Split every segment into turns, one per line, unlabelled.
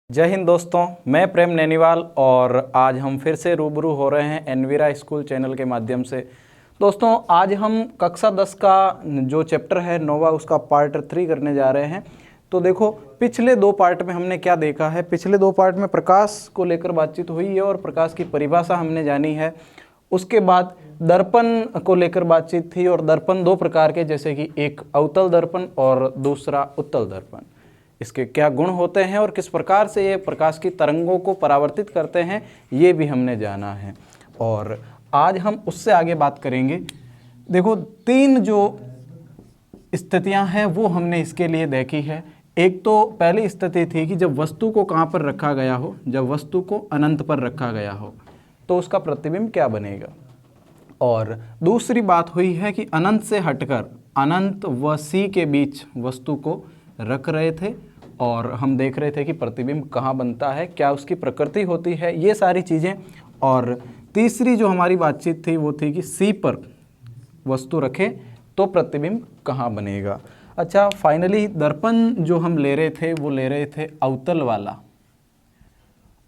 जय हिंद दोस्तों, मैं प्रेम नैनीवाल और आज हम फिर से रूबरू हो रहे हैं एनवीरा स्कूल चैनल के माध्यम से। दोस्तों आज हम कक्षा 10 का जो चैप्टर है नोवा उसका पार्ट 3 करने जा रहे हैं। तो देखो पिछले दो पार्ट में हमने क्या देखा है। पिछले दो पार्ट में प्रकाश को लेकर बातचीत हुई है और प्रकाश की परिभाषा हमने जानी है। उसके बाद दर्पण को लेकर बातचीत थी और दर्पण दो प्रकार के, जैसे कि एक अवतल दर्पण और दूसरा उत्तल दर्पण। इसके क्या गुण होते हैं और किस प्रकार से ये प्रकाश की तरंगों को परावर्तित करते हैं ये भी हमने जाना है। और आज हम उससे आगे बात करेंगे। देखो तीन जो स्थितियां हैं वो हमने इसके लिए देखी है। एक तो पहली स्थिति थी कि जब वस्तु को कहाँ पर रखा गया हो, जब वस्तु को अनंत पर रखा गया हो तो उसका प्रतिबिंब क्या बनेगा। और दूसरी बात हुई है कि अनंत से हटकर अनंत व सी के बीच वस्तु को रख रहे थे और हम देख रहे थे कि प्रतिबिंब कहाँ बनता है, क्या उसकी प्रकृति होती है, ये सारी चीज़ें। और तीसरी जो हमारी बातचीत थी वो थी कि सी पर वस्तु रखे तो प्रतिबिंब कहाँ बनेगा। अच्छा, फाइनली दर्पण जो हम ले रहे थे वो ले रहे थे अवतल वाला,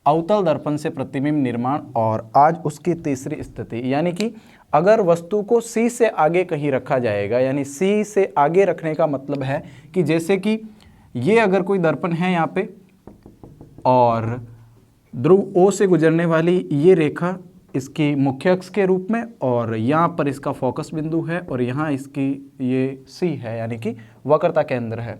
अवतल दर्पण से प्रतिबिंब निर्माण। और आज उसकी तीसरी स्थिति, यानी कि अगर वस्तु को सी से आगे कहीं रखा जाएगा, यानी सी से आगे रखने का मतलब है कि जैसे कि ये अगर कोई दर्पण है यहाँ पे और ध्रुव ओ से गुजरने वाली ये रेखा इसकी मुख्य अक्ष के रूप में और यहाँ पर इसका फोकस बिंदु है और यहाँ इसकी ये सी है, यानी कि वक्रता केंद्र है।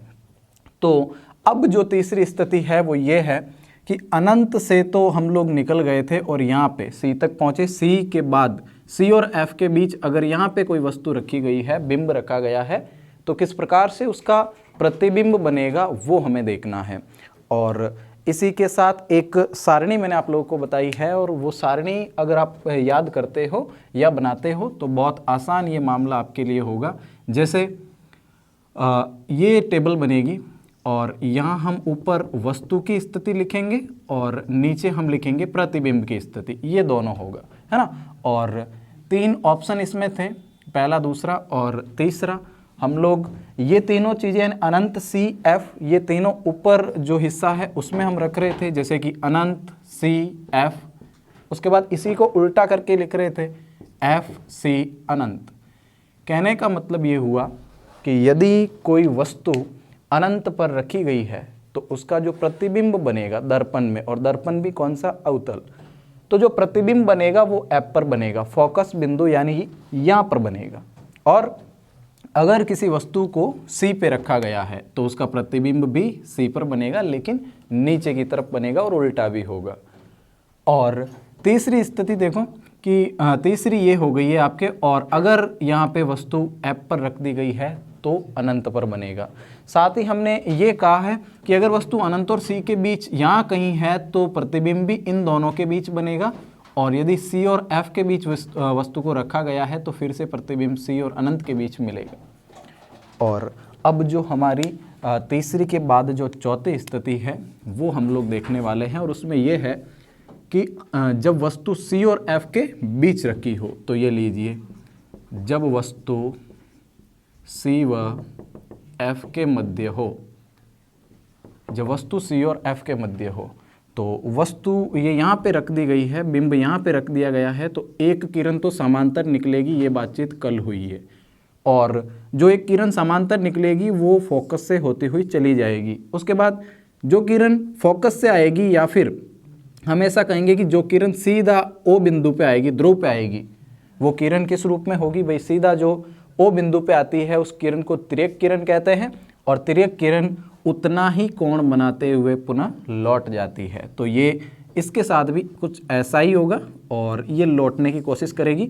तो अब जो तीसरी स्थिति है वो ये है कि अनंत से तो हम लोग निकल गए थे और यहाँ पे सी तक पहुँचे। सी के बाद सी और एफ के बीच अगर यहाँ पे कोई वस्तु रखी गई है, बिंब रखा गया है, तो किस प्रकार से उसका प्रतिबिंब बनेगा वो हमें देखना है। और इसी के साथ एक सारणी मैंने आप लोगों को बताई है और वो सारणी अगर आप याद करते हो या बनाते हो तो बहुत आसान ये मामला आपके लिए होगा। जैसे ये टेबल बनेगी और यहाँ हम ऊपर वस्तु की स्थिति लिखेंगे और नीचे हम लिखेंगे प्रतिबिंब की स्थिति, ये दोनों होगा, है ना। और तीन ऑप्शन इसमें थे, पहला, दूसरा और तीसरा। हम लोग ये तीनों चीज़ें अनंत, सी, एफ, ये तीनों ऊपर जो हिस्सा है उसमें हम रख रहे थे, जैसे कि अनंत, सी, एफ। उसके बाद इसी को उल्टा करके लिख रहे थे, एफ, सी, अनंत। कहने का मतलब ये हुआ कि यदि कोई वस्तु अनंत पर रखी गई है तो उसका जो प्रतिबिंब बनेगा दर्पण में, और दर्पण भी कौन सा, अवतल, तो जो प्रतिबिंब बनेगा वो एफ पर बनेगा, फोकस बिंदु यानी यहाँ पर बनेगा। और अगर किसी वस्तु को सी पे रखा गया है तो उसका प्रतिबिंब भी सी पर बनेगा, लेकिन नीचे की तरफ बनेगा और उल्टा भी होगा। और तीसरी स्थिति देखो कि तीसरी ये हो गई है आपके, और अगर यहाँ पे वस्तु एफ पर रख दी गई है तो अनंत पर बनेगा। साथ ही हमने ये कहा है कि अगर वस्तु अनंत और सी के बीच यहाँ कहीं है तो प्रतिबिंब भी इन दोनों के बीच बनेगा, और यदि सी और एफ के बीच वस्तु को रखा गया है तो फिर से प्रतिबिंब सी और अनंत के बीच मिलेगा। और अब जो हमारी तीसरी के बाद जो चौथी स्थिति है वो हम लोग देखने वाले हैं, और उसमें यह है कि जब वस्तु सी और एफ के बीच रखी हो, तो ये लीजिए, जब वस्तु सी व एफ के मध्य हो, जब वस्तु सी और एफ के मध्य हो तो वस्तु ये यहाँ पे रख दी गई है, बिंब यहाँ पे रख दिया गया है, तो एक किरण तो समांतर निकलेगी, ये बातचीत कल हुई है। और जो एक किरण समांतर निकलेगी वो फोकस से होती हुई चली जाएगी। उसके बाद जो किरण फोकस से आएगी, या फिर हम ऐसा कहेंगे कि जो किरण सीधा ओ बिंदु पे आएगी, ध्रुव पे आएगी, वो किरण किस रूप में होगी भाई, सीधा जो ओ बिंदु पे आती है उस किरण को तिर्यक किरण कहते हैं, और तिर्यक किरण उतना ही कोण बनाते हुए पुनः लौट जाती है। तो ये इसके साथ भी कुछ ऐसा ही होगा और ये लौटने की कोशिश करेगी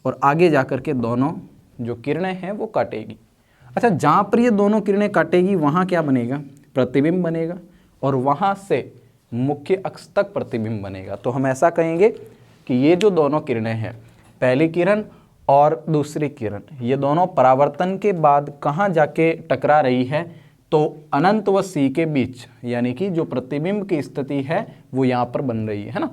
और आगे जाकर के दोनों जो किरणें हैं वो काटेगी। अच्छा, जहाँ पर ये दोनों किरणें काटेगी वहाँ क्या बनेगा, प्रतिबिंब बनेगा, और वहाँ से मुख्य अक्ष तक प्रतिबिंब बनेगा। तो हम ऐसा कहेंगे कि ये जो दोनों किरणें हैं, पहली किरण और दूसरी किरण, ये दोनों परावर्तन के बाद कहाँ जाके टकरा रही है, तो अनंत व सी के बीच, यानी कि जो प्रतिबिंब की स्थिति है वो यहाँ पर बन रही है ना।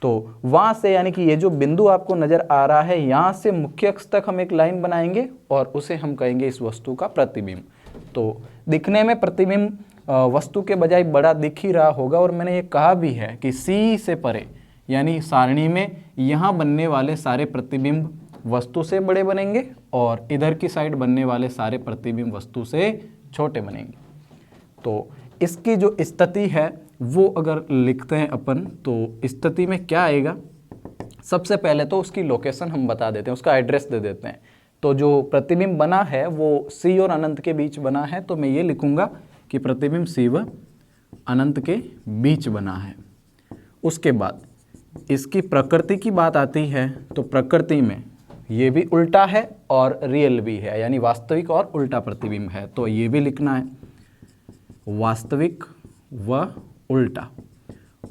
तो वहाँ से, यानी कि ये जो बिंदु आपको नज़र आ रहा है, यहाँ से मुख्य अक्ष तक हम एक लाइन बनाएंगे और उसे हम कहेंगे इस वस्तु का प्रतिबिंब। तो दिखने में प्रतिबिंब वस्तु के बजाय बड़ा दिख ही रहा होगा। और मैंने ये कहा भी है कि सी से परे यानी सारणी में यहाँ बनने वाले सारे प्रतिबिंब वस्तु से बड़े बनेंगे और इधर की साइड बनने वाले सारे प्रतिबिंब वस्तु से छोटे बनेंगे। तो इसकी जो स्थिति है वो अगर लिखते हैं अपन, तो स्थिति में क्या आएगा, सबसे पहले तो उसकी लोकेशन हम बता देते हैं, उसका एड्रेस दे देते हैं। तो जो प्रतिबिंब बना है वो सी और अनंत के बीच बना है, तो मैं ये लिखूंगा कि प्रतिबिंब सी व अनंत के बीच बना है। उसके बाद इसकी प्रकृति की बात आती है, तो प्रकृति में ये भी उल्टा है और रियल भी है, यानी वास्तविक और उल्टा प्रतिबिंब है, तो ये भी लिखना है, वास्तविक व उल्टा।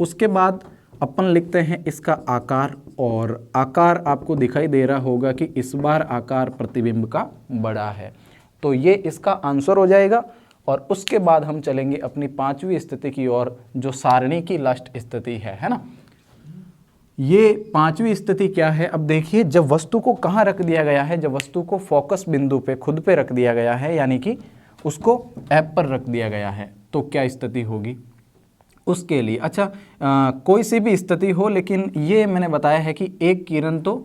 उसके बाद अपन लिखते हैं इसका आकार, और आकार आपको दिखाई दे रहा होगा कि इस बार आकार प्रतिबिंब का बड़ा है, तो ये इसका आंसर हो जाएगा। और उसके बाद हम चलेंगे अपनी पांचवी स्थिति की ओर, जो सारणी की लास्ट स्थिति है ना। ये पांचवी स्थिति क्या है, अब देखिए, जब वस्तु को कहाँ रख दिया गया है, जब वस्तु को फोकस बिंदु पे खुद पे रख दिया गया है, यानी कि उसको एफ पर रख दिया गया है, तो क्या स्थिति होगी उसके लिए। अच्छा, कोई सी भी स्थिति हो, लेकिन ये मैंने बताया है कि एक किरण तो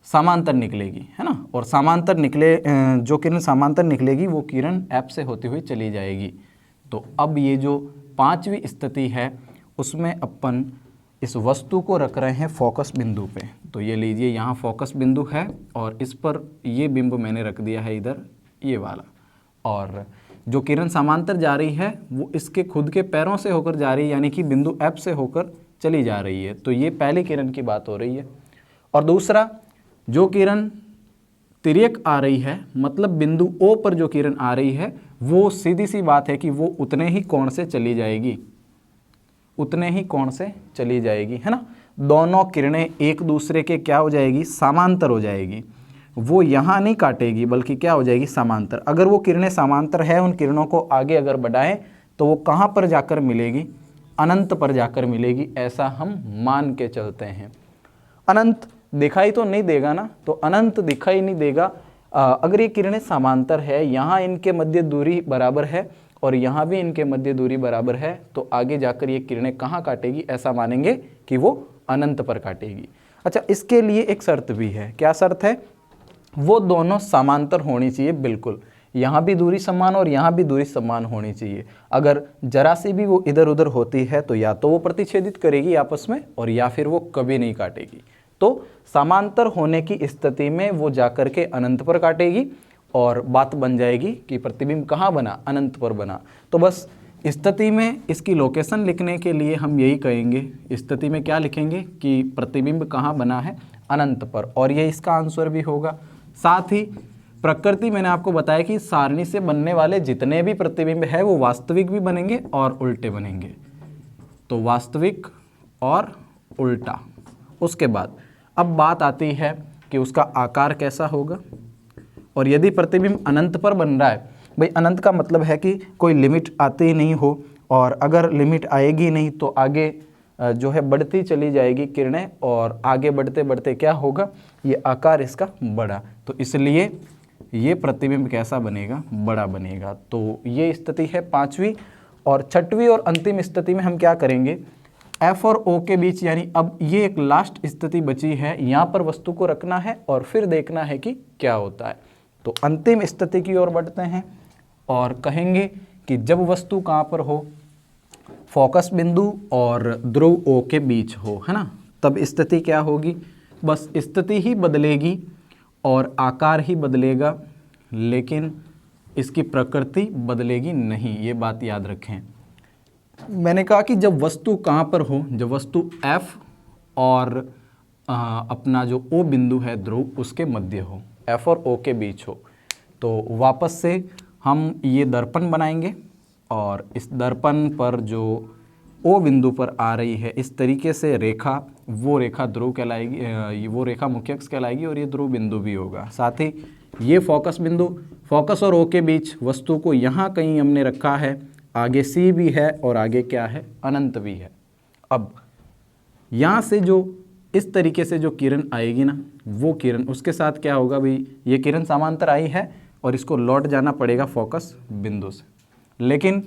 समांतर निकलेगी, है ना, और समांतर निकले जो किरण समांतर निकलेगी वो किरण एफ से होती हुई चली जाएगी। तो अब ये जो पांचवी स्थिति है उसमें अपन इस वस्तु को रख रहे हैं फोकस बिंदु पे। तो ये लीजिए, यहाँ फोकस बिंदु है और इस पर ये बिंब मैंने रख दिया है इधर, ये वाला, और जो किरण समांतर जा रही है वो इसके खुद के पैरों से होकर जा रही है, यानी कि बिंदु एफ से होकर चली जा रही है। तो ये पहली किरण की बात हो रही है। और दूसरा, जो किरण तिर्यक आ रही है, मतलब बिंदु ओ पर जो किरण आ रही है, वो सीधी सी बात है कि वो उतने ही कोण से चली जाएगी, उतने ही कोण से चली जाएगी, है ना। दोनों किरणें एक दूसरे के क्या हो जाएगी, समांतर हो जाएगी। वो यहाँ नहीं काटेगी, बल्कि क्या हो जाएगी, समांतर। अगर वो किरणें समांतर है, उन किरणों को आगे अगर बढ़ाएं तो वो कहाँ पर जाकर मिलेगी, अनंत पर जाकर मिलेगी, ऐसा हम मान के चलते हैं। अनंत दिखाई तो नहीं देगा ना, तो अनंत दिखाई नहीं देगा। अगर ये किरणें समांतर है, यहाँ इनके मध्य दूरी बराबर है और यहाँ भी इनके मध्य दूरी बराबर है, तो आगे जाकर ये किरणें कहाँ काटेगी, ऐसा मानेंगे कि वो अनंत पर काटेगी। अच्छा, इसके लिए एक शर्त भी है। क्या शर्त है, वो दोनों समांतर होनी चाहिए, बिल्कुल। यहाँ भी दूरी समान और यहाँ भी दूरी समान होनी चाहिए। अगर जरा सी भी वो इधर उधर होती है तो या तो वो प्रतिच्छेदित करेगी आपस में, और या फिर वो कभी नहीं काटेगी। तो समांतर होने की स्थिति में वो जाकर के अनंत पर काटेगी और बात बन जाएगी कि प्रतिबिंब कहाँ बना, अनंत पर बना। तो बस स्थिति में इसकी लोकेशन लिखने के लिए हम यही कहेंगे, स्थिति में क्या लिखेंगे कि प्रतिबिंब कहाँ बना है, अनंत पर, और ये इसका आंसर भी होगा। साथ ही प्रकृति मैंने आपको बताया कि सारणी से बनने वाले जितने भी प्रतिबिंब है वो वास्तविक भी बनेंगे और उल्टे बनेंगे। तो वास्तविक और उल्टा। उसके बाद अब बात आती है कि उसका आकार कैसा होगा। और यदि प्रतिबिंब अनंत पर बन रहा है, भाई अनंत का मतलब है कि कोई लिमिट आती ही नहीं हो, और अगर लिमिट आएगी नहीं तो आगे जो है बढ़ती चली जाएगी किरणें, और आगे बढ़ते बढ़ते क्या होगा, ये आकार इसका बड़ा। तो इसलिए ये प्रतिबिंब कैसा बनेगा, बड़ा बनेगा। तो ये स्थिति है पांचवी। और छठवीं और अंतिम स्थिति में हम क्या करेंगे, एफ और ओ के बीच, यानी अब ये एक लास्ट स्थिति बची है, यहाँ पर वस्तु को रखना है और फिर देखना है कि क्या होता है। तो अंतिम स्थिति की ओर बढ़ते हैं और कहेंगे कि जब वस्तु कहाँ पर हो, फोकस बिंदु और ध्रुव ओ के बीच हो, है ना, तब स्थिति क्या होगी, बस स्थिति ही बदलेगी और आकार ही बदलेगा, लेकिन इसकी प्रकृति बदलेगी नहीं। ये बात याद रखें। मैंने कहा कि जब वस्तु कहाँ पर हो, जब वस्तु F और अपना जो O बिंदु है ध्रुव, उसके मध्य हो, F और O के बीच हो, तो वापस से हम ये दर्पण बनाएंगे और इस दर्पण पर जो O बिंदु पर आ रही है इस तरीके से रेखा, वो रेखा ध्रुव कहलाएगी, वो रेखा मुख्य अक्ष कहलाएगी और ये ध्रुव बिंदु भी होगा। साथ ही ये फोकस बिंदु, फोकस और O के बीच वस्तु को यहाँ कहीं हमने रखा है, आगे C भी है और आगे क्या है, अनंत भी है। अब यहाँ से जो इस तरीके से जो किरण आएगी ना, वो किरण उसके साथ क्या होगा, भाई ये किरण समांतर आई है और इसको लौट जाना पड़ेगा फोकस बिंदु से, लेकिन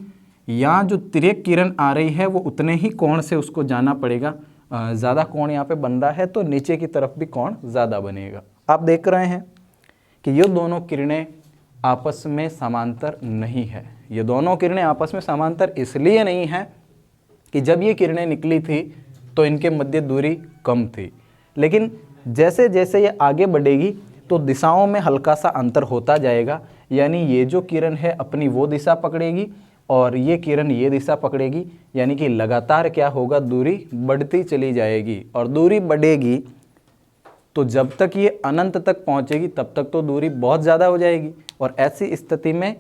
यहाँ जो तिर्यक किरण आ रही है वो उतने ही कोण से उसको जाना पड़ेगा। ज़्यादा कोण यहाँ पे बन रहा है तो नीचे की तरफ भी कोण ज़्यादा बनेगा। आप देख रहे हैं कि ये दोनों किरणें आपस में समांतर नहीं है। ये दोनों किरणें आपस में समांतर इसलिए नहीं है कि जब ये किरणें निकली थी तो इनके मध्य दूरी कम थी, लेकिन जैसे जैसे ये आगे बढ़ेगी तो दिशाओं में हल्का सा अंतर होता जाएगा। यानी ये जो किरण है अपनी वो दिशा पकड़ेगी और ये किरण ये दिशा पकड़ेगी, यानी कि लगातार क्या होगा, दूरी बढ़ती चली जाएगी। और दूरी बढ़ेगी तो जब तक ये अनंत तक पहुंचेगी तब तक तो दूरी बहुत ज़्यादा हो जाएगी और ऐसी स्थिति में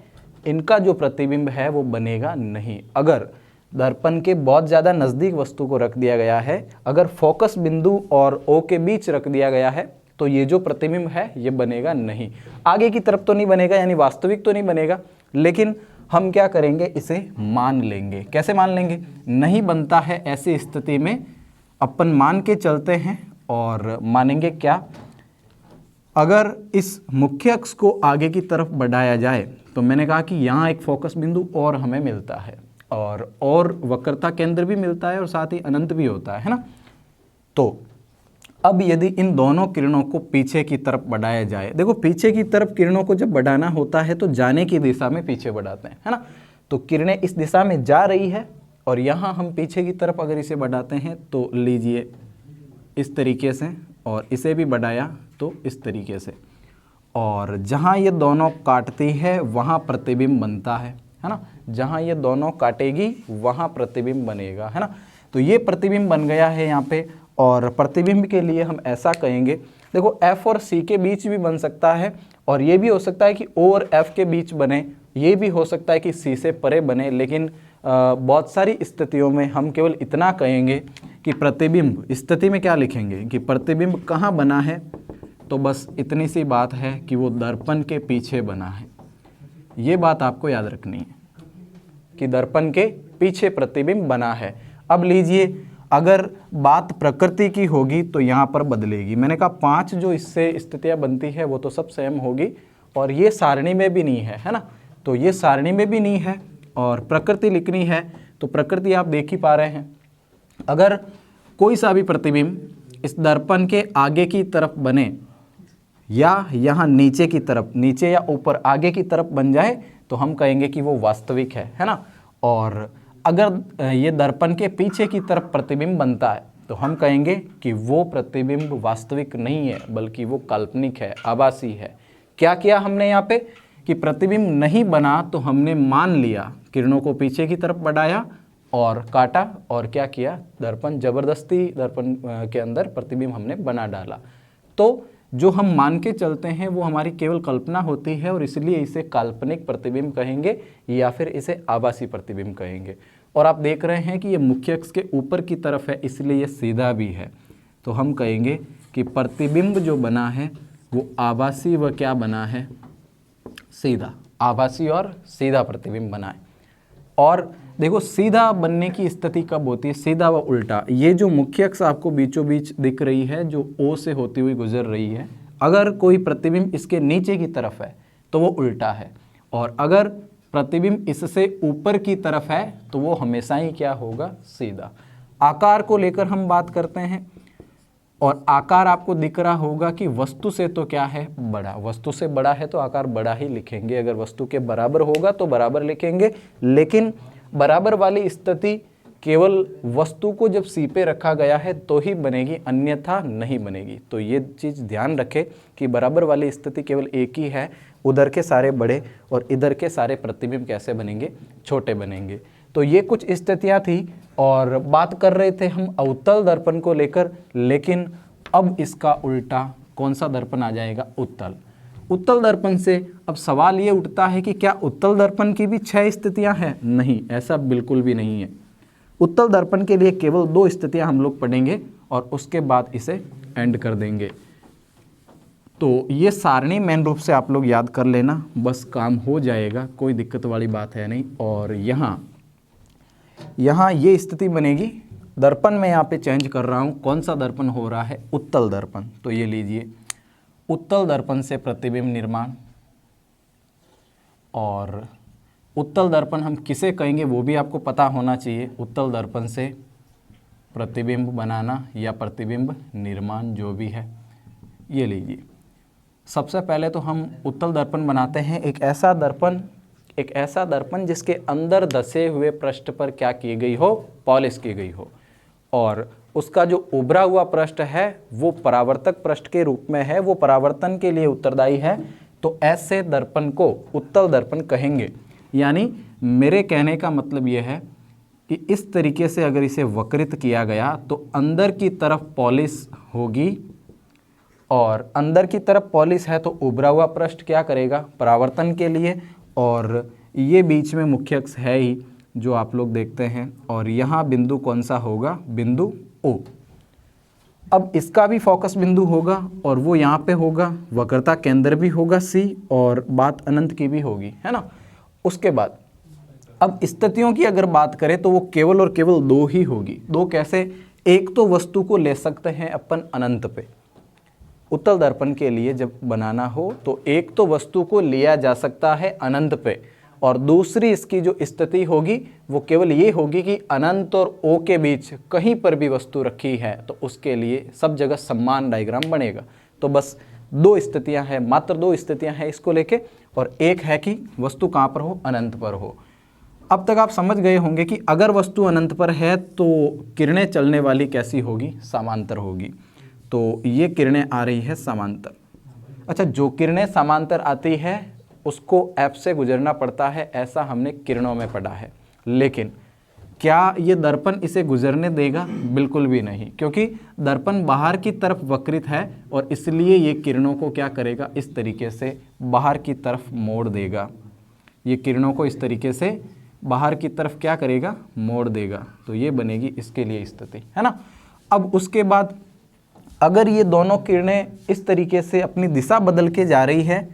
इनका जो प्रतिबिंब है वो बनेगा नहीं। अगर दर्पण के बहुत ज़्यादा नज़दीक वस्तु को रख दिया गया है, अगर फोकस बिंदु और ओ के बीच रख दिया गया है, तो ये जो प्रतिबिंब है ये बनेगा नहीं। आगे की तरफ तो नहीं बनेगा, यानी वास्तविक तो नहीं बनेगा, लेकिन हम क्या करेंगे, इसे मान लेंगे। कैसे मान लेंगे? नहीं बनता है ऐसी स्थिति में अपन मान के चलते हैं और मानेंगे क्या, अगर इस मुख्य अक्ष को आगे की तरफ बढ़ाया जाए तो मैंने कहा कि यहाँ एक फोकस बिंदु और हमें मिलता है और वक्रता केंद्र भी मिलता है और साथ ही अनंत भी होता है ना। तो अब यदि इन दोनों किरणों को पीछे की तरफ बढ़ाया जाए, देखो पीछे की तरफ किरणों को जब बढ़ाना होता है तो जाने की दिशा में पीछे बढ़ाते हैं, है ना। तो किरणें इस दिशा में जा रही है और यहाँ हम पीछे की तरफ अगर इसे बढ़ाते हैं तो लीजिए इस तरीके से, और इसे भी बढ़ाया तो इस तरीके से, और जहाँ ये दोनों काटती है वहाँ प्रतिबिंब बनता है ना। जहाँ ये दोनों काटेगी वहाँ प्रतिबिंब बनेगा, है ना। तो ये प्रतिबिंब बन गया है यहाँ पे। और प्रतिबिंब के लिए हम ऐसा कहेंगे, देखो F और C के बीच भी बन सकता है और ये भी हो सकता है कि O और F के बीच बने, ये भी हो सकता है कि C से परे बने, लेकिन बहुत सारी स्थितियों में हम केवल इतना कहेंगे कि प्रतिबिंब, स्थिति में क्या लिखेंगे कि प्रतिबिंब कहाँ बना है, तो बस इतनी सी बात है कि वो दर्पण के पीछे बना है। ये बात आपको याद रखनी है कि दर्पण के पीछे प्रतिबिंब बना है। अब लीजिए, अगर बात प्रकृति की होगी तो यहाँ पर बदलेगी। मैंने कहा 5 जो इससे स्थितियाँ बनती है वो तो सब सेम होगी, और ये सारणी में भी नहीं है ना। तो ये सारणी में भी नहीं है और प्रकृति लिखनी है तो प्रकृति आप देख ही पा रहे हैं। अगर कोई सा भी प्रतिबिंब इस दर्पण के आगे की तरफ बने या यहाँ नीचे की तरफ, नीचे या ऊपर आगे की तरफ बन जाए तो हम कहेंगे कि वो वास्तविक है ना। और अगर ये दर्पण के पीछे की तरफ प्रतिबिंब बनता है तो हम कहेंगे कि वो प्रतिबिंब वास्तविक नहीं है बल्कि वो काल्पनिक है, आभासी है। क्या किया हमने यहाँ पे कि प्रतिबिंब नहीं बना तो हमने मान लिया, किरणों को पीछे की तरफ बढ़ाया और काटा, और क्या किया, दर्पण जबरदस्ती दर्पण के अंदर प्रतिबिंब हमने बना डाला। तो जो हम मान के चलते हैं वो हमारी केवल कल्पना होती है और इसलिए इसे काल्पनिक प्रतिबिंब कहेंगे या फिर इसे आभासी प्रतिबिंब कहेंगे। और आप देख रहे हैं कि ये मुख्य अक्ष के ऊपर की तरफ है इसलिए ये सीधा भी है, तो हम कहेंगे कि प्रतिबिंब जो बना है वो आभासी व क्या बना है, सीधा। आभासी और सीधा प्रतिबिंब बना है। और देखो सीधा बनने की स्थिति कब होती है, सीधा व उल्टा। ये जो मुख्य अक्ष आपको बीचों बीच दिख रही है जो O से होती हुई गुजर रही है, अगर कोई प्रतिबिंब इसके नीचे की तरफ है तो वो उल्टा है, और अगर प्रतिबिंब इससे ऊपर की तरफ है तो वो हमेशा ही क्या होगा, सीधा। आकार को लेकर हम बात करते हैं और आकार आपको दिख रहा होगा कि वस्तु से तो क्या है, बड़ा। वस्तु से बड़ा है तो आकार बड़ा ही लिखेंगे, अगर वस्तु के बराबर होगा तो बराबर लिखेंगे, लेकिन बराबर वाली स्थिति केवल वस्तु को जब सी पे रखा गया है तो ही बनेगी, अन्यथा नहीं बनेगी। तो ये चीज़ ध्यान रखें कि बराबर वाली स्थिति केवल एक ही है, उधर के सारे बड़े और इधर के सारे प्रतिबिंब कैसे बनेंगे, छोटे बनेंगे। तो ये कुछ स्थितियाँ थी और बात कर रहे थे हम अवतल दर्पण को लेकर, लेकिन अब इसका उल्टा कौन सा दर्पण आ जाएगा, उत्तल। उत्तल दर्पण से अब सवाल ये उठता है कि क्या उत्तल दर्पण की भी 6 स्थितियां हैं? नहीं, ऐसा बिल्कुल भी नहीं है। उत्तल दर्पण के लिए केवल 2 स्थितियां हम लोग पढ़ेंगे और उसके बाद इसे एंड कर देंगे। तो ये सारणी मेन रूप से आप लोग याद कर लेना, बस काम हो जाएगा, कोई दिक्कत वाली बात है नहीं। और यहाँ ये स्थिति बनेगी, दर्पण में यहाँ पे चेंज कर रहा हूँ, कौन सा दर्पण हो रहा है, उत्तल दर्पण। तो ये लीजिए, उत्तल दर्पण से प्रतिबिंब निर्माण, और उत्तल दर्पण हम किसे कहेंगे वो भी आपको पता होना चाहिए। उत्तल दर्पण से प्रतिबिंब बनाना या प्रतिबिंब निर्माण जो भी है, ये लीजिए। सबसे पहले तो हम उत्तल दर्पण बनाते हैं, एक ऐसा दर्पण जिसके अंदर धसे हुए पृष्ठ पर क्या की गई हो, पॉलिश की गई हो, और उसका जो उभरा हुआ पृष्ठ है वो परावर्तक पृष्ठ के रूप में है, वो परावर्तन के लिए उत्तरदायी है। तो ऐसे दर्पण को उत्तल दर्पण कहेंगे। यानी मेरे कहने का मतलब यह है कि इस तरीके से अगर इसे वक्रित किया गया तो अंदर की तरफ पॉलिश होगी, और अंदर की तरफ पॉलिश है तो उभरा हुआ पृष्ठ क्या करेगा, परावर्तन के लिए, और ये बीच में मुख्य अक्ष है ही जो आप लोग देखते हैं, और यहाँ बिंदु कौन सा होगा, बिंदु O। अब इसका भी फोकस बिंदु होगा और वो यहाँ पे होगा, वक्रता केंद्र भी होगा C, और बात अनंत की भी होगी, है ना। उसके बाद अब स्थितियों की अगर बात करें तो वो केवल और केवल दो ही होगी। दो कैसे, एक तो वस्तु को ले सकते हैं अपन अनंत पे, उत्तल दर्पण के लिए जब बनाना हो तो एक तो वस्तु को लिया जा सकता है अनंत पे, और दूसरी इसकी जो स्थिति होगी वो केवल ये होगी कि अनंत और O के बीच कहीं पर भी वस्तु रखी है तो उसके लिए सब जगह समान डायग्राम बनेगा। तो बस दो स्थितियां हैं, मात्र दो स्थितियां हैं इसको लेके, और एक है कि वस्तु कहाँ पर हो, अनंत पर हो। अब तक आप समझ गए होंगे कि अगर वस्तु अनंत पर है तो किरणें चलने वाली कैसी होगी, समांतर होगी। तो ये किरणें आ रही है समांतर। अच्छा, जो किरणें समांतर आती है उसको F से गुजरना पड़ता है, ऐसा हमने किरणों में पढ़ा है। लेकिन क्या ये दर्पण इसे गुजरने देगा, बिल्कुल भी नहीं, क्योंकि दर्पण बाहर की तरफ वक्रित है और इसलिए ये किरणों को क्या करेगा, इस तरीके से बाहर की तरफ मोड़ देगा। ये किरणों को इस तरीके से बाहर की तरफ क्या करेगा, मोड़ देगा। तो ये बनेगी इसके लिए स्थिति, है ना। अब उसके बाद अगर ये दोनों किरणें इस तरीके से अपनी दिशा बदल के जा रही है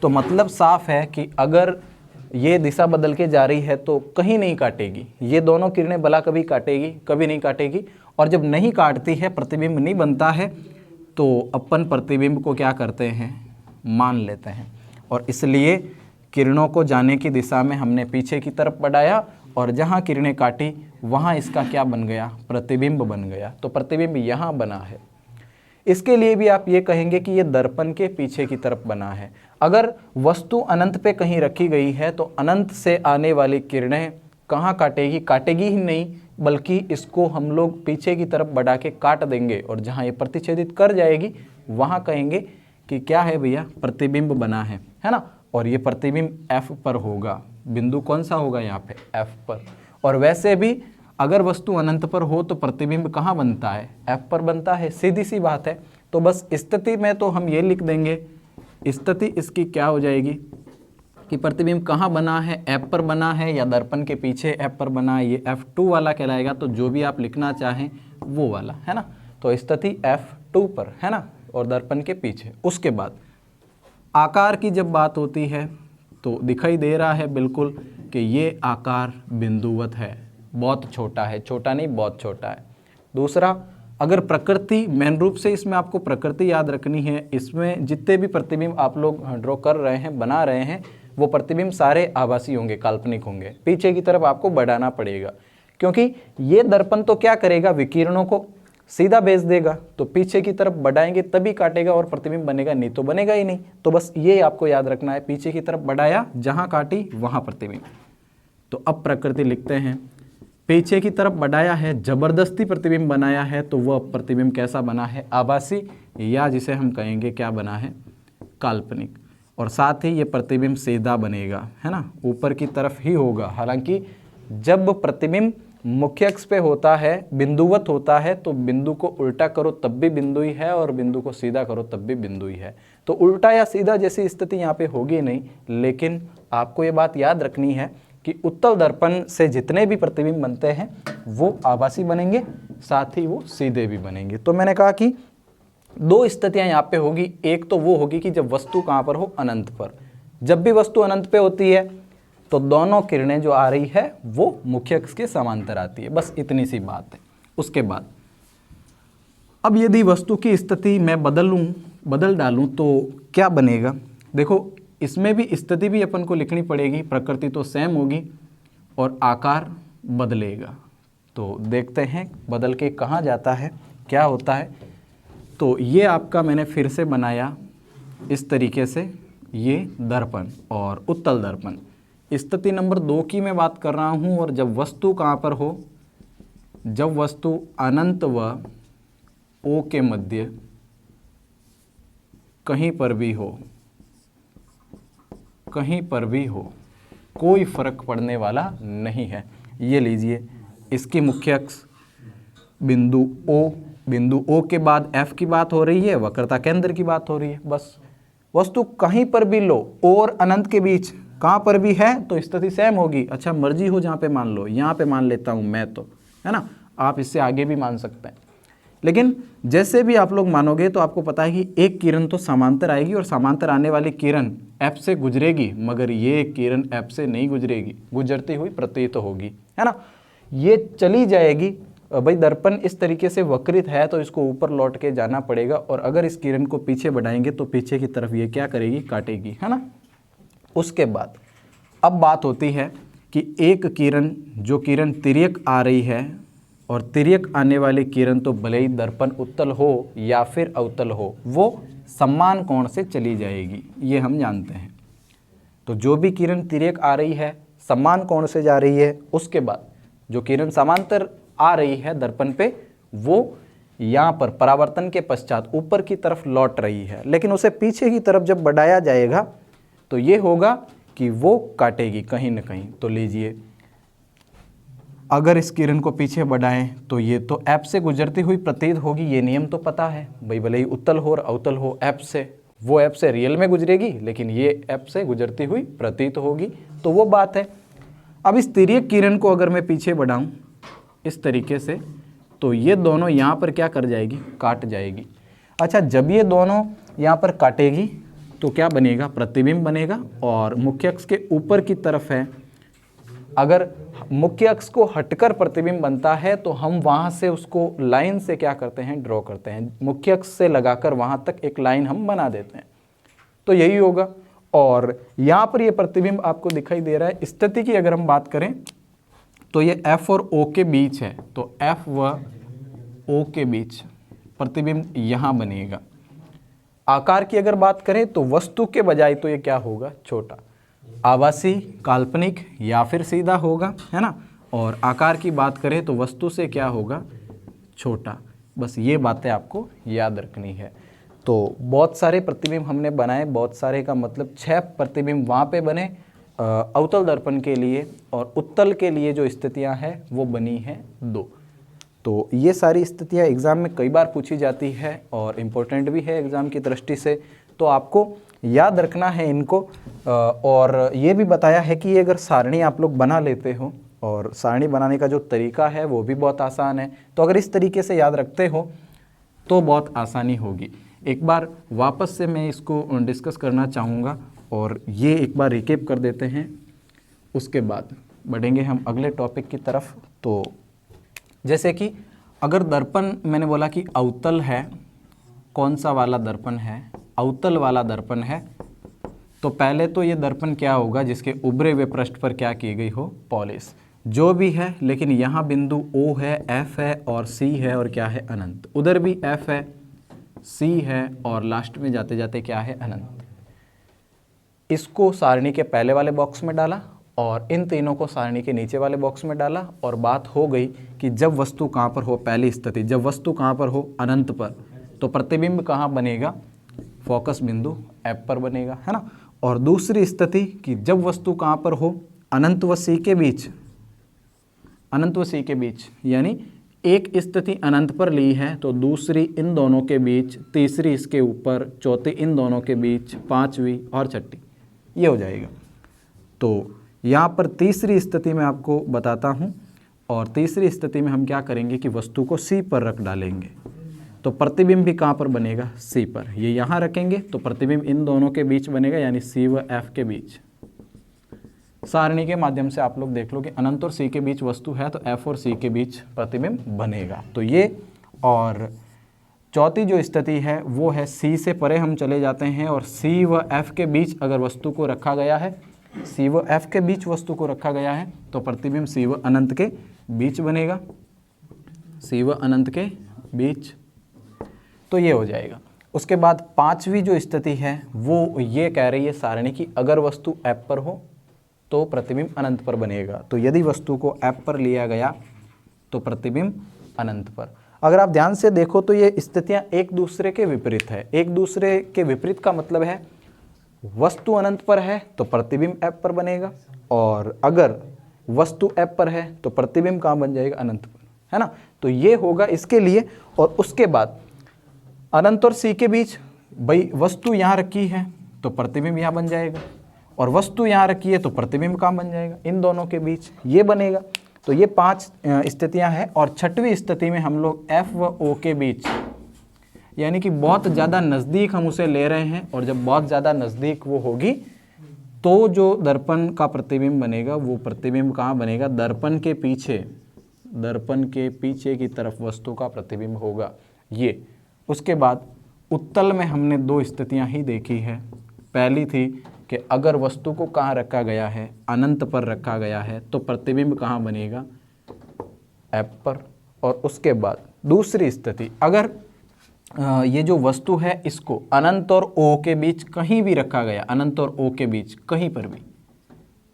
तो मतलब साफ है कि अगर ये दिशा बदल के जा रही है तो कहीं नहीं काटेगी, ये दोनों किरणें भला कभी काटेगी, कभी नहीं काटेगी। और जब नहीं काटती है, प्रतिबिंब नहीं बनता है, तो अपन प्रतिबिंब को क्या करते हैं, मान लेते हैं। और इसलिए किरणों को जाने की दिशा में हमने पीछे की तरफ बढ़ाया, और जहाँ किरणें काटी वहाँ इसका क्या बन गया, प्रतिबिंब बन गया। तो प्रतिबिंब यहाँ बना है। इसके लिए भी आप ये कहेंगे कि ये दर्पण के पीछे की तरफ बना है। अगर वस्तु अनंत पे कहीं रखी गई है तो अनंत से आने वाली किरणें कहाँ काटेगी, काटेगी ही नहीं, बल्कि इसको हम लोग पीछे की तरफ बढ़ा के काट देंगे, और जहाँ ये प्रतिच्छेदित कर जाएगी वहाँ कहेंगे कि क्या है भैया, प्रतिबिंब बना है ना। और ये प्रतिबिंब F पर होगा। बिंदु कौन सा होगा यहाँ पे, F पर। और वैसे भी अगर वस्तु अनंत पर हो तो प्रतिबिंब कहाँ बनता है, F पर बनता है, सीधी सी बात है। तो बस स्थिति में तो हम ये लिख देंगे, स्थिति इसकी क्या हो जाएगी कि प्रतिबिंब कहाँ बना है, F पर बना है या दर्पण के पीछे F पर बना है, ये F2 वाला कहलाएगा। तो जो भी आप लिखना चाहें वो वाला, है ना। तो स्थिति F2 पर, है ना, और दर्पण के पीछे। उसके बाद आकार की जब बात होती है तो दिखाई दे रहा है बिल्कुल कि ये आकार बिंदुवत है, बहुत छोटा है, छोटा नहीं बहुत छोटा है। दूसरा, अगर प्रकृति, मेन रूप से इसमें आपको प्रकृति याद रखनी है। इसमें जितने भी प्रतिबिंब आप लोग ड्रॉ कर रहे हैं, बना रहे हैं, वो प्रतिबिंब सारे आभासी होंगे, काल्पनिक होंगे। पीछे की तरफ आपको बढ़ाना पड़ेगा, क्योंकि ये दर्पण तो क्या करेगा, विकिरणों को सीधा भेज देगा। तो पीछे की तरफ बढ़ाएंगे तभी काटेगा और प्रतिबिंब बनेगा, नहीं तो बनेगा ही नहीं। तो बस ये आपको याद रखना है, पीछे की तरफ बढ़ाया, जहाँ काटी वहाँ प्रतिबिंब। तो अब प्रकृति लिखते हैं, पीछे की तरफ बढ़ाया है, जबरदस्ती प्रतिबिंब बनाया है, तो वह प्रतिबिंब कैसा बना है, आभासी, या जिसे हम कहेंगे क्या बना है, काल्पनिक। और साथ ही ये प्रतिबिंब सीधा बनेगा, है ना, ऊपर की तरफ ही होगा। हालांकि जब प्रतिबिंब मुख्य अक्ष पे होता है, बिंदुवत होता है, तो बिंदु को उल्टा करो तब भी बिंदु ही है, और बिंदु को सीधा करो तब भी बिंदु ही है। तो उल्टा या सीधा जैसी स्थिति यहाँ पे होगी नहीं। लेकिन आपको ये बात याद रखनी है कि उत्तल दर्पण से जितने भी प्रतिबिंब बनते हैं वो आभासी बनेंगे, साथ ही वो सीधे भी बनेंगे। तो मैंने कहा कि दो स्थितियां यहाँ पे होगी। एक तो वो होगी कि जब वस्तु कहाँ पर हो, अनंत पर। जब भी वस्तु अनंत पे होती है तो दोनों किरणें जो आ रही है वो मुख्य अक्ष के समांतर आती है। बस इतनी सी बात है। उसके बाद अब यदि वस्तु की स्थिति मैं बदल डालूं तो क्या बनेगा। देखो, इसमें भी स्थिति भी अपन को लिखनी पड़ेगी, प्रकृति तो सेम होगी और आकार बदलेगा। तो देखते हैं बदल के कहाँ जाता है, क्या होता है। तो ये आपका मैंने फिर से बनाया इस तरीके से, ये दर्पण और उत्तल दर्पण। स्थिति नंबर 2 की मैं बात कर रहा हूँ, और जब वस्तु कहाँ पर हो, जब वस्तु अनंत व ओ के मध्य कहीं पर भी हो, कहीं पर भी हो, कोई फर्क पड़ने वाला नहीं है। ये लीजिए, इसकी मुख्य अक्ष बिंदु O के बाद F की बात हो रही है, वक्रता केंद्र की बात हो रही है। बस वस्तु कहीं पर भी लो और अनंत के बीच कहाँ पर भी है तो स्थिति सेम होगी। अच्छा, मर्जी हो जहाँ पे मान लो, यहाँ पे मान लेता हूँ मैं, तो है ना, आप इससे आगे भी मान सकते हैं। लेकिन जैसे भी आप लोग मानोगे तो आपको पता है कि एक किरण तो समांतर आएगी, और समांतर आने वाली किरण F से गुजरेगी, मगर ये किरण F से नहीं गुजरेगी, गुजरती हुई प्रतीत होगी, है ना, ये चली जाएगी। भाई दर्पण इस तरीके से वक्रित है तो इसको ऊपर लौट के जाना पड़ेगा, और अगर इस किरण को पीछे बढ़ाएंगे तो पीछे की तरफ ये क्या करेगी, काटेगी, है ना। उसके बाद अब बात होती है कि एक किरण, जो किरण तिर्यक आ रही है, और तिर्यक आने वाली किरण तो भले ही दर्पण उत्तल हो या फिर अवतल हो, वो समान कोण से चली जाएगी, ये हम जानते हैं। तो जो भी किरण तिर्यक आ रही है, समान कोण से जा रही है, उसके बाद जो किरण समांतर आ रही है दर्पण पे, वो यहाँ पर परावर्तन के पश्चात ऊपर की तरफ लौट रही है, लेकिन उसे पीछे की तरफ जब बढ़ाया जाएगा तो ये होगा कि वो काटेगी कहीं न कहीं। तो लीजिए, अगर इस किरण को पीछे बढ़ाएं तो ये तो F से गुजरती हुई प्रतीत होगी, ये नियम तो पता है भाई, भले ही उत्तल हो और अवतल हो, F से, वो F से रियल में गुजरेगी, लेकिन ये F से गुजरती हुई प्रतीत होगी, तो वो बात है। अब इस तिर्यक किरण को अगर मैं पीछे बढ़ाऊं इस तरीके से, तो ये दोनों यहाँ पर क्या कर जाएगी, काट जाएगी। अच्छा, जब ये दोनों यहाँ पर काटेगी तो क्या बनेगा, प्रतिबिंब बनेगा, और मुख्य अक्ष के ऊपर की तरफ है। अगर मुख्य अक्ष को हटकर प्रतिबिंब बनता है तो हम वहाँ से उसको लाइन से क्या करते हैं, ड्रॉ करते हैं, मुख्य अक्ष से लगाकर वहाँ तक एक लाइन हम बना देते हैं, तो यही होगा। और यहाँ पर ये प्रतिबिंब आपको दिखाई दे रहा है। स्थिति की अगर हम बात करें तो ये F और O के बीच है, तो F व O के बीच प्रतिबिंब यहाँ बनेगा। आकार की अगर बात करें तो वस्तु के बजाय तो ये क्या होगा, छोटा, आभासी, काल्पनिक या फिर सीधा होगा, है ना। और आकार की बात करें तो वस्तु से क्या होगा, छोटा। बस ये बातें आपको याद रखनी है। तो बहुत सारे प्रतिबिंब हमने बनाए, बहुत सारे का मतलब 6 प्रतिबिंब वहाँ पे बने अवतल दर्पण के लिए, और उत्तल के लिए जो स्थितियाँ हैं वो बनी हैं 2। तो ये सारी स्थितियाँ एग्ज़ाम में कई बार पूछी जाती है और इम्पोर्टेंट भी है एग्ज़ाम की दृष्टि से, तो आपको याद रखना है इनको। और ये भी बताया है कि ये अगर सारणी आप लोग बना लेते हो, और सारणी बनाने का जो तरीका है वो भी बहुत आसान है, तो अगर इस तरीके से याद रखते हो तो बहुत आसानी होगी। एक बार वापस से मैं इसको डिस्कस करना चाहूँगा, और ये एक बार रिकेप कर देते हैं, उसके बाद बढ़ेंगे हम अगले टॉपिक की तरफ। तो जैसे कि अगर दर्पण मैंने बोला कि अवतल है, कौन सा वाला दर्पण है, अवतल वाला दर्पण है, तो पहले तो ये दर्पण क्या होगा, जिसके उभरे हुए पृष्ठ पर क्या की गई हो, पॉलिश, जो भी है। लेकिन यहाँ बिंदु O है, F है और C है, और क्या है, अनंत। उधर भी F है, C है, और लास्ट में जाते जाते क्या है, अनंत। इसको सारणी के पहले वाले बॉक्स में डाला और इन तीनों को सारणी के नीचे वाले बॉक्स में डाला, और बात हो गई कि जब वस्तु कहाँ पर हो, पहली स्थिति, जब वस्तु कहाँ पर हो, अनंत पर, तो प्रतिबिंब कहाँ बनेगा, फोकस बिंदु F पर बनेगा, है ना। और दूसरी स्थिति कि जब वस्तु कहाँ पर हो, अनंत व C के बीच, अनंत व C के बीच, यानी एक स्थिति अनंत पर ली है तो दूसरी इन दोनों के बीच, तीसरी इसके ऊपर, चौथी इन दोनों के बीच, पांचवी और छठी, ये हो जाएगा। तो यहाँ पर तीसरी स्थिति में आपको बताता हूँ, और तीसरी स्थिति में हम क्या करेंगे कि वस्तु को C पर रख डालेंगे, तो प्रतिबिंब भी कहाँ पर बनेगा, C पर। ये यहाँ रखेंगे तो प्रतिबिंब इन दोनों के बीच बनेगा, यानी C व F के बीच। सारणी के माध्यम से आप लोग देख लो कि अनंत और C के बीच वस्तु है तो F और C के बीच प्रतिबिंब बनेगा। तो ये, और चौथी जो स्थिति है वो है सी से परे हम चले जाते हैं और सी व एफ के बीच अगर वस्तु को रखा गया है, सी व एफ के बीच वस्तु को रखा गया है तो प्रतिबिंब सी व अनंत के बीच बनेगा, सी व अनंत के बीच, तो ये हो जाएगा। उसके बाद पांचवी जो स्थिति है वो ये कह रही है सारणी की अगर वस्तु एफ पर हो तो प्रतिबिंब अनंत पर बनेगा। तो यदि वस्तु को एफ पर लिया गया तो प्रतिबिंब अनंत पर। अगर आप ध्यान से देखो तो ये स्थितियां एक दूसरे के विपरीत है। एक दूसरे के विपरीत का मतलब है वस्तु अनंत पर है तो प्रतिबिंब एफ पर बनेगा, और अगर वस्तु एफ पर है तो प्रतिबिंब कहाँ बन जाएगा, अनंत पर, है ना। तो ये होगा इसके लिए। और उसके बाद अनंत और सी के बीच भाई वस्तु यहाँ रखी है तो प्रतिबिंब यहाँ बन जाएगा, और वस्तु यहाँ रखी है तो प्रतिबिंब कहाँ बन जाएगा, इन दोनों के बीच ये बनेगा। तो ये 5 स्थितियां हैं। और छठवीं स्थिति में हम लोग F व O के बीच, यानी कि बहुत ज़्यादा नज़दीक हम उसे ले रहे हैं, और जब बहुत ज़्यादा नज़दीक वो होगी तो जो दर्पण का प्रतिबिंब बनेगा वो प्रतिबिंब कहाँ बनेगा, दर्पण के पीछे, दर्पण के पीछे की तरफ वस्तु का प्रतिबिंब होगा ये। उसके बाद उत्तल में हमने 2 स्थितियाँ ही देखी है। पहली थी कि अगर वस्तु को कहाँ रखा गया है, अनंत पर रखा गया है तो प्रतिबिंब कहाँ बनेगा, एफ पर। और उसके बाद दूसरी स्थिति, अगर ये जो वस्तु है इसको अनंत और ओ के बीच कहीं भी रखा गया, अनंत और ओ के बीच कहीं पर भी,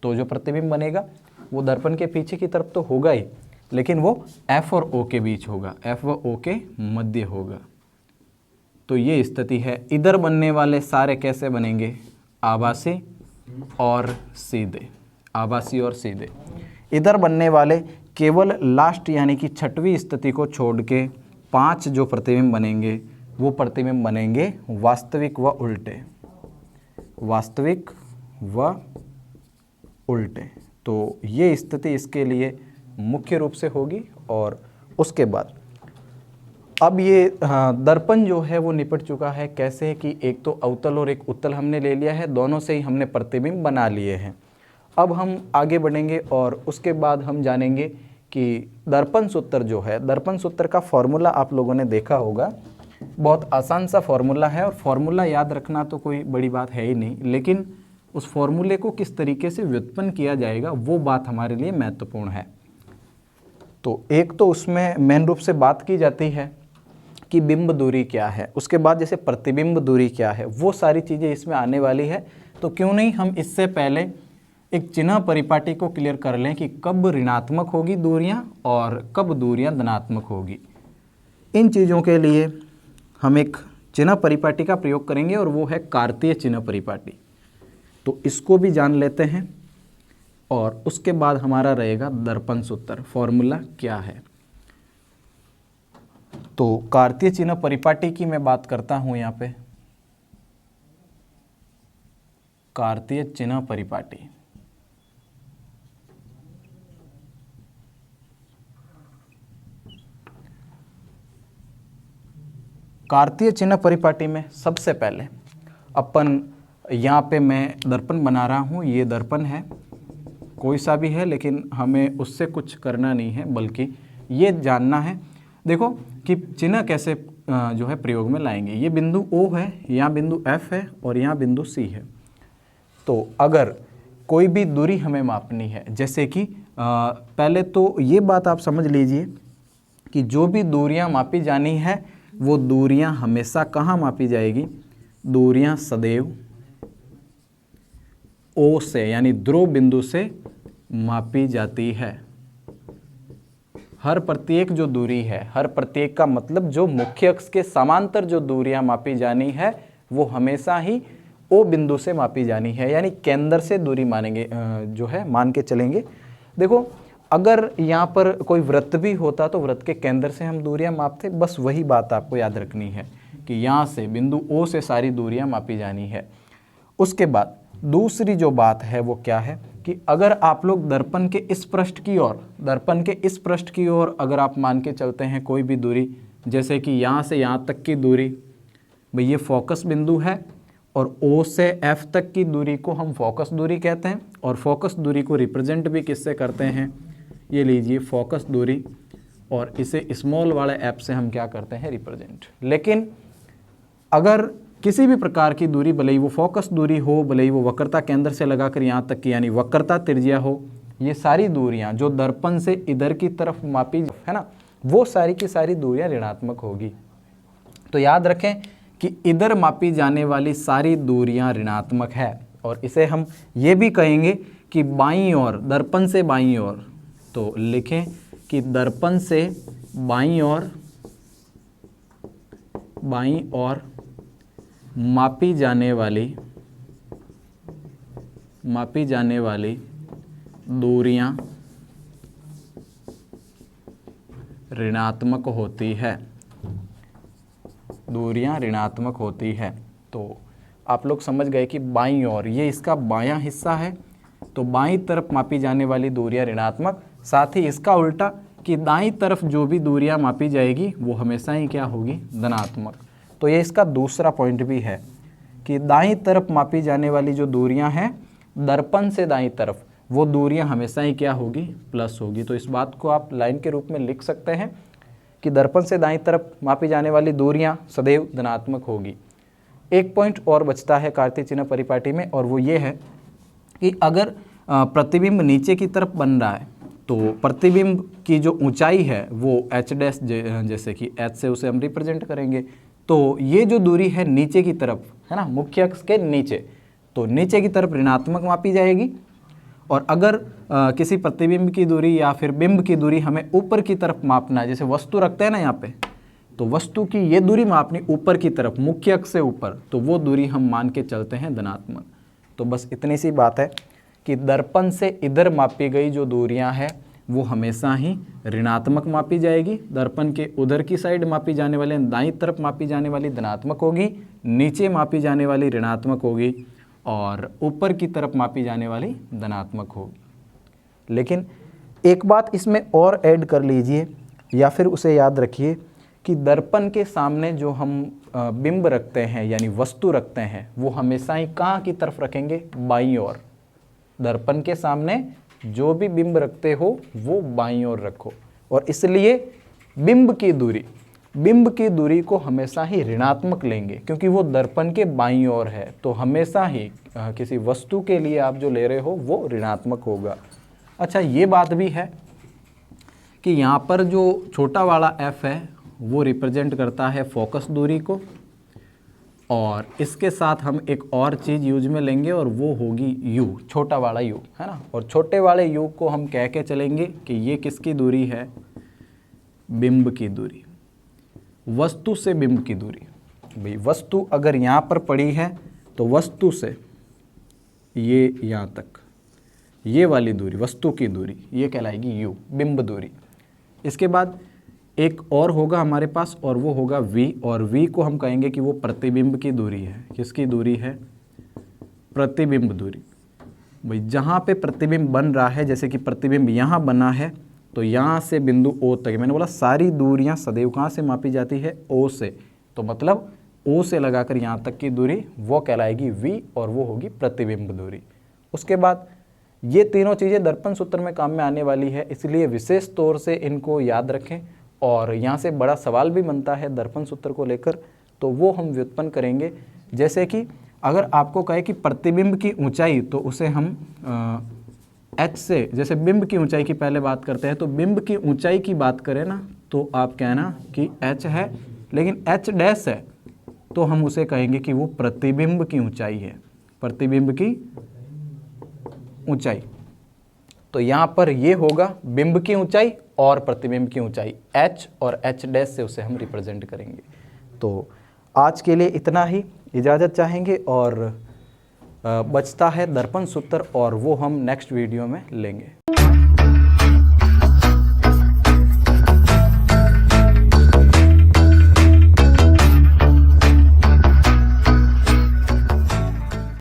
तो जो प्रतिबिंब बनेगा वो दर्पण के पीछे की तरफ तो होगा ही, लेकिन वो एफ और ओ के बीच होगा, एफ व ओ के मध्य होगा। तो ये स्थिति है। इधर बनने वाले सारे कैसे बनेंगे, आभासी और सीधे, आभासी और सीधे। इधर बनने वाले केवल लास्ट यानी कि छठवीं स्थिति को छोड़ के 5 जो प्रतिबिंब बनेंगे वो प्रतिबिंब बनेंगे वास्तविक व उल्टे, वास्तविक व उल्टे। तो ये स्थिति इसके लिए मुख्य रूप से होगी। और उसके बाद अब ये दर्पण जो है वो निपट चुका है। कैसे कि एक तो अवतल और एक उत्तल हमने ले लिया है, दोनों से ही हमने प्रतिबिंब बना लिए हैं। अब हम आगे बढ़ेंगे और उसके बाद हम जानेंगे कि दर्पण सूत्र जो है, दर्पण सूत्र का फॉर्मूला आप लोगों ने देखा होगा, बहुत आसान सा फॉर्मूला है और फॉर्मूला याद रखना तो कोई बड़ी बात है ही नहीं, लेकिन उस फॉर्मूले को किस तरीके से व्युत्पन्न किया जाएगा वो बात हमारे लिए महत्वपूर्ण है। तो एक तो उसमें मेन रूप से बात की जाती है कि बिंब दूरी क्या है, उसके बाद जैसे प्रतिबिंब दूरी क्या है, वो सारी चीज़ें इसमें आने वाली है। तो क्यों नहीं हम इससे पहले एक चिन्ह परिपाटी को क्लियर कर लें कि कब ऋणात्मक होगी दूरियां और कब दूरियां धनात्मक होगी। इन चीज़ों के लिए हम एक चिन्ह परिपाटी का प्रयोग करेंगे और वो है कार्तीय चिन्ह परिपाटी। तो इसको भी जान लेते हैं और उसके बाद हमारा रहेगा दर्पण सूत्र, फॉर्मूला क्या है। तो कार्तीय चिन्ह परिपाटी की मैं बात करता हूं यहाँ पे, कार्तीय चिन्ह परिपाटी। कार्तीय चिन्ह परिपाटी में सबसे पहले अपन यहाँ पे मैं दर्पण बना रहा हूँ, ये दर्पण है, कोई सा भी है, लेकिन हमें उससे कुछ करना नहीं है, बल्कि ये जानना है देखो कि चिन्ह कैसे जो है प्रयोग में लाएंगे। ये बिंदु O है, यहाँ बिंदु F है और यहाँ बिंदु C है। तो अगर कोई भी दूरी हमें मापनी है, जैसे कि पहले तो ये बात आप समझ लीजिए कि जो भी दूरियां मापी जानी है वो दूरियां हमेशा कहाँ मापी जाएगी, दूरियां सदैव O से यानी ध्रुव बिंदु से मापी जाती है। हर प्रत्येक जो दूरी है, हर प्रत्येक का मतलब जो मुख्य अक्ष के समांतर जो दूरियां मापी जानी है वो हमेशा ही O बिंदु से मापी जानी है, यानी केंद्र से दूरी मानेंगे, जो है मान के चलेंगे। देखो अगर यहाँ पर कोई वृत्त भी होता तो वृत्त के केंद्र से हम दूरियां मापते, बस वही बात आपको याद रखनी है कि यहाँ से बिंदु O से सारी दूरियां मापी जानी है। उसके बाद दूसरी जो बात है वो क्या है कि अगर आप लोग दर्पण के इस पृष्ठ की ओर, दर्पण के इस पृष्ठ की ओर अगर आप मान के चलते हैं कोई भी दूरी, जैसे कि यहाँ से यहाँ तक की दूरी, भाई ये फोकस बिंदु है और O से F तक की दूरी को हम फोकस दूरी कहते हैं। और फोकस दूरी को रिप्रेजेंट भी किससे करते हैं, ये लीजिए फोकस दूरी और इसे स्मॉल वाले एफ से हम क्या करते हैं, रिप्रेजेंट। लेकिन अगर किसी भी प्रकार की दूरी, भले ही वो फोकस दूरी हो, भले ही वो वक्रता केंद्र से लगाकर यहाँ तक की यानी वक्रता त्रिज्या हो, ये सारी दूरियां जो दर्पण से इधर की तरफ मापी है ना, वो सारी की सारी दूरियां ऋणात्मक होगी। तो याद रखें कि इधर मापी जाने वाली सारी दूरियां ऋणात्मक है। और इसे हम ये भी कहेंगे कि बाईं ओर, दर्पण से बाईं ओर, तो लिखें कि दर्पण से बाईं ओर मापी जाने वाली दूरियां ऋणात्मक होती है, दूरियां ऋणात्मक होती है। तो आप लोग समझ गए कि बाईं ओर, ये इसका बायां हिस्सा है, तो बाईं तरफ मापी जाने वाली दूरियां ऋणात्मक, साथ ही इसका उल्टा कि दाईं तरफ जो भी दूरियां मापी जाएगी वो हमेशा ही क्या होगी, धनात्मक। तो ये इसका दूसरा पॉइंट भी है कि दाईं तरफ मापी जाने वाली जो दूरियां हैं दर्पण से दाईं तरफ, वो दूरियां हमेशा ही क्या होगी, प्लस होगी। तो इस बात को आप लाइन के रूप में लिख सकते हैं कि दर्पण से दाईं तरफ मापी जाने वाली दूरियां सदैव धनात्मक होगी। एक पॉइंट और बचता है कार्तीय चिन्ह परिपाटी में, और वो ये है कि अगर प्रतिबिंब नीचे की तरफ बन रहा है तो प्रतिबिंब की जो ऊंचाई है वो h डैश, जैसे कि h से उसे हम रिप्रेजेंट करेंगे, तो ये जो दूरी है नीचे की तरफ है ना, मुख्य अक्ष के नीचे, तो नीचे की तरफ ऋणात्मक मापी जाएगी। और अगर किसी प्रतिबिंब की दूरी या फिर बिंब की दूरी हमें ऊपर की तरफ मापना है, जैसे वस्तु रखते हैं ना यहाँ पे, तो वस्तु की ये दूरी मापनी ऊपर की तरफ, मुख्य अक्ष से ऊपर, तो वो दूरी हम मान के चलते हैं धनात्मक। तो बस इतनी सी बात है कि दर्पण से इधर मापी गई जो दूरियां हैं वो हमेशा ही ऋणात्मक मापी जाएगी, दर्पण के उधर की साइड मापी जाने वाले, दाईं तरफ मापी जाने वाली धनात्मक होगी, नीचे मापी जाने वाली ऋणात्मक होगी, और ऊपर की तरफ मापी जाने वाली धनात्मक होगी। लेकिन एक बात इसमें और ऐड कर लीजिए या फिर उसे याद रखिए कि दर्पण के सामने जो हम बिंब रखते हैं यानी वस्तु रखते हैं वो हमेशा ही कहाँ की तरफ रखेंगे, बाईं ओर। दर्पण के सामने जो भी बिंब रखते हो वो बाईं ओर रखो, और इसलिए बिंब की दूरी को हमेशा ही ऋणात्मक लेंगे क्योंकि वो दर्पण के बाईं ओर है। तो हमेशा ही किसी वस्तु के लिए आप जो ले रहे हो वो ऋणात्मक होगा। अच्छा, ये बात भी है कि यहाँ पर जो छोटा वाला f है वो रिप्रेजेंट करता है फोकस दूरी को, और इसके साथ हम एक और चीज़ यूज में लेंगे और वो होगी u, छोटा वाला u है ना। और छोटे वाले u को हम कह के चलेंगे कि ये किसकी दूरी है, बिंब की दूरी, वस्तु से बिंब की दूरी। भाई वस्तु अगर यहाँ पर पड़ी है तो वस्तु से ये यहाँ तक, ये वाली दूरी वस्तु की दूरी, ये कहलाएगी u, बिंब दूरी। इसके बाद एक और होगा हमारे पास और वो होगा v, और v को हम कहेंगे कि वो प्रतिबिंब की दूरी है। किसकी दूरी है, प्रतिबिंब दूरी। भाई जहाँ पे प्रतिबिंब बन रहा है, जैसे कि प्रतिबिंब यहाँ बना है तो यहाँ से बिंदु O तक, मैंने बोला सारी दूरियाँ सदैव कहाँ से मापी जाती है, O से, तो मतलब O से लगाकर यहाँ तक की दूरी वो कहलाएगी v, और वो होगी प्रतिबिंब दूरी। उसके बाद ये तीनों चीज़ें दर्पण सूत्र में काम में आने वाली है, इसलिए विशेष तौर से इनको याद रखें। और यहाँ से बड़ा सवाल भी बनता है दर्पण सूत्र को लेकर, तो वो हम व्युत्पन्न करेंगे। जैसे कि अगर आपको कहे कि प्रतिबिंब की ऊंचाई, तो उसे हम h से, जैसे बिंब की ऊंचाई की पहले बात करते हैं, तो बिंब की ऊंचाई की बात करें ना तो आप कहना कि h है, लेकिन h डैश है तो हम उसे कहेंगे कि वो प्रतिबिंब की ऊंचाई है, प्रतिबिंब की ऊंचाई। तो यहाँ पर ये होगा बिंब की ऊंचाई और प्रतिबिंब की ऊंचाई h, और h डैश से उसे हम रिप्रेजेंट करेंगे। तो आज के लिए इतना ही, इजाज़त चाहेंगे, और बचता है दर्पण सूत्र और वो हम नेक्स्ट वीडियो में लेंगे।